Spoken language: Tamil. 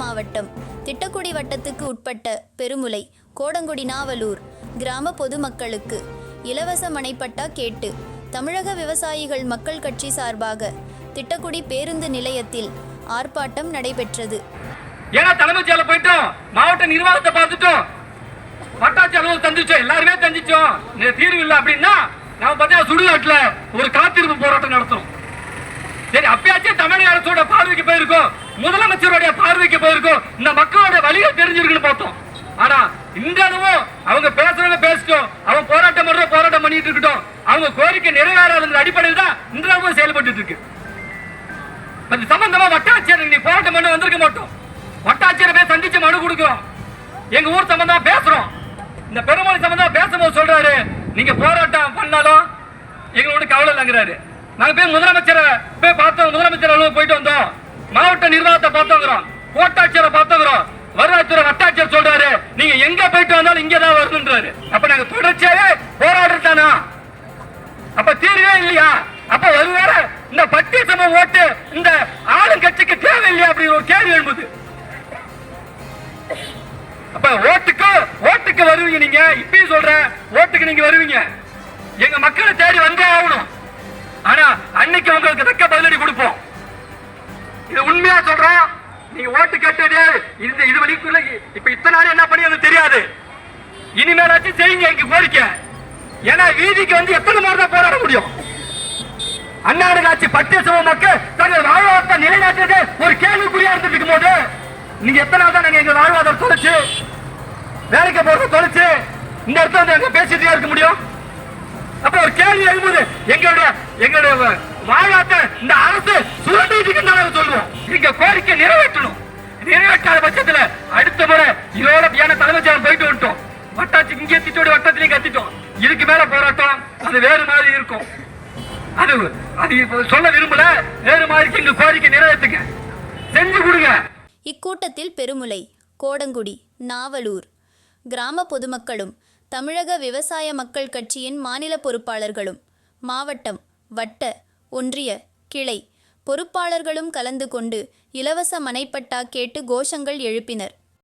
மாவட்டம் திட்டக்குடி வட்டத்துக்கு உட்பட்ட பெருமுலை, கோடங்குடி, நாவலூர் கிராம பொதுமக்களுக்கு இலவச மனைப்பட்டா கேட்டு தமிழக விவசாயிகள் மக்கள் கட்சி சார்பாக திட்டக்குடி பேருந்து நிலையத்தில் ஆர்ப்பாட்டம் நடைபெற்றது. ஏன்னா தலைமைச் செயலர் போயிட்டோம், மாவட்ட நிர்வாகத்தை பார்த்துட்டோம், வட்டாட்சி அலுவலகம் தந்துச்சோம், எல்லாருமே தந்துச்சோம், தீர்வு இல்லை அப்படின்னா நம்ம பார்த்தா சுடுகாட்டுல ஒரு காத்திருப்பு போராட்டம் நடத்தும். சரி, அப்பயாச்சும் தமிழக அரசோட பார்வைக்கு போயிருக்கோம், முதலமைச்சருடைய பார்வைக்கு போயிருக்கோம், இந்த மக்களோட வழிகள் தெரிஞ்சிருக்குன்னு பார்த்தோம். ஆனா இன்றளவும் அவங்க பேசுறவங்க பேசிட்டோம், அவங்க போராட்டம் பண்ணிட்டு இருக்கட்டும், அவங்க கோரிக்கை நிறைவேறாத அடிப்படையில் தான் இன்றளவும் செயல்பட்டு இருக்கு. அது சம்பந்தமா வட்டாட்சியர் நீ போராட்டம் பண்ண வந்திருக்க மாட்டோம், வட்டாட்சியரை போய் சந்திச்சு மனு கொடுக்கிறோம், எங்க ஊர் சம்பந்தமா பேசுறோம். இந்த பெருமொழி சம்பந்தமா பேசும்போது சொல்றாரு, நீங்க போராட்டம் பண்ணாலும் எங்களோட கவலை இல்லைங்கிறாரு. நாங்க போய் முதலமைச்சரை போய் பார்த்தோம், முதலமைச்சர் அலுவலகம் போயிட்டு வந்தோம், மாவட்ட நிர்வாகத்தை பார்த்தோங்கிறோம், கோட்டாட்சியரை பார்த்தோங்கிறோம், வருவாய்த்துறை வட்டாட்சியர் சொல்றாரு நீங்க எங்க போயிட்டு வந்தாலும் இங்கதான் வரணுன்றாரு. அப்ப நாங்க தொடர்ச்சியாவே போராடுறதானா? அப்ப தீர்வே இல்லையா? அப்ப ஒருவேளை இந்த பட்டிய சம ஓட்டு இந்த ஆளுங்கட்சிக்கு தேவை இல்லையா அப்படின்னு ஒரு கேள்வி எழுப்புது. அப்ப ஓட்டுக்கு வருவீங்க, நீங்க இப்பயும் சொல்ற ஓட்டுக்கு நீங்க வருவீங்க, எங்க மக்களை தேடி வந்தே ஆகணும். ஆனா அன்னைக்கு உங்களுக்கு தக்க பதிலடி கொடுப்போம். இது உண்மையா சொல்றோம். நீங்க ஓட்டு கேட்டது இது வரைக்குள்ள இப்ப இத்தனை நாள் என்ன பண்ணி அது தெரியாது. இனிமேலாச்சும் செய்யுங்க எங்க கோரிக்கை. ஏன்னா வீதிக்கு வந்து எத்தனை மாதிரி தான் போராட முடியும்? அன்னாடு காட்சி பட்டிய சமூக மக்கள் தங்கள் வாழ்வாதாரத்தை நிலைநாட்டுறது ஒரு கேள்விக்குறியா இருந்துட்டு இருக்கும் போது நீங்க எத்தனை நாள் தான் நாங்க எங்க வாழ்வாதாரம் தொலைச்சு வேலைக்கு போறத தொலைச்சு இந்த இடத்துல வந்து எங்க பேசிட்டே இருக்க முடியும்? அப்ப ஒரு கேள்வி எழுதுது, எங்களுடைய வாழ்வாதாரத்தை இந்த அரசு சுரண்டிட்டு சொல்லுவோம். எங்க கோரிக்கை நிறைவேற்றணும். நிறைவேற்றாத பட்சத்துல அடுத்த முறை இதோட தலைமைச் செயலர் போயிட்டு வந்துட்டோம், வட்டாட்சி இங்கே திட்டோட வட்டத்திலையும் கத்திட்டோம். இதுக்கு மேல போராட்டம் அது வேறு மாதிரி இருக்கும். அது சொல்ல விரும்பல, வேறு மாதிரி எங்க கோரிக்கை நிறைவேற்றுங்க, செஞ்சு கொடுங்க. இக்கூட்டத்தில் பெருமுலை, கோடங்குடி, நாவலூர் கிராம பொதுமக்களும் தமிழக விவசாய மக்கள் கட்சியின் மாநில பொறுப்பாளர்களும் மாவட்டம், வட்ட, ஒன்றிய, கிளை பொறுப்பாளர்களும் கலந்து கொண்டு இலவச மனைப்பட்டா கேட்டு கோஷங்கள் எழுப்பினர்.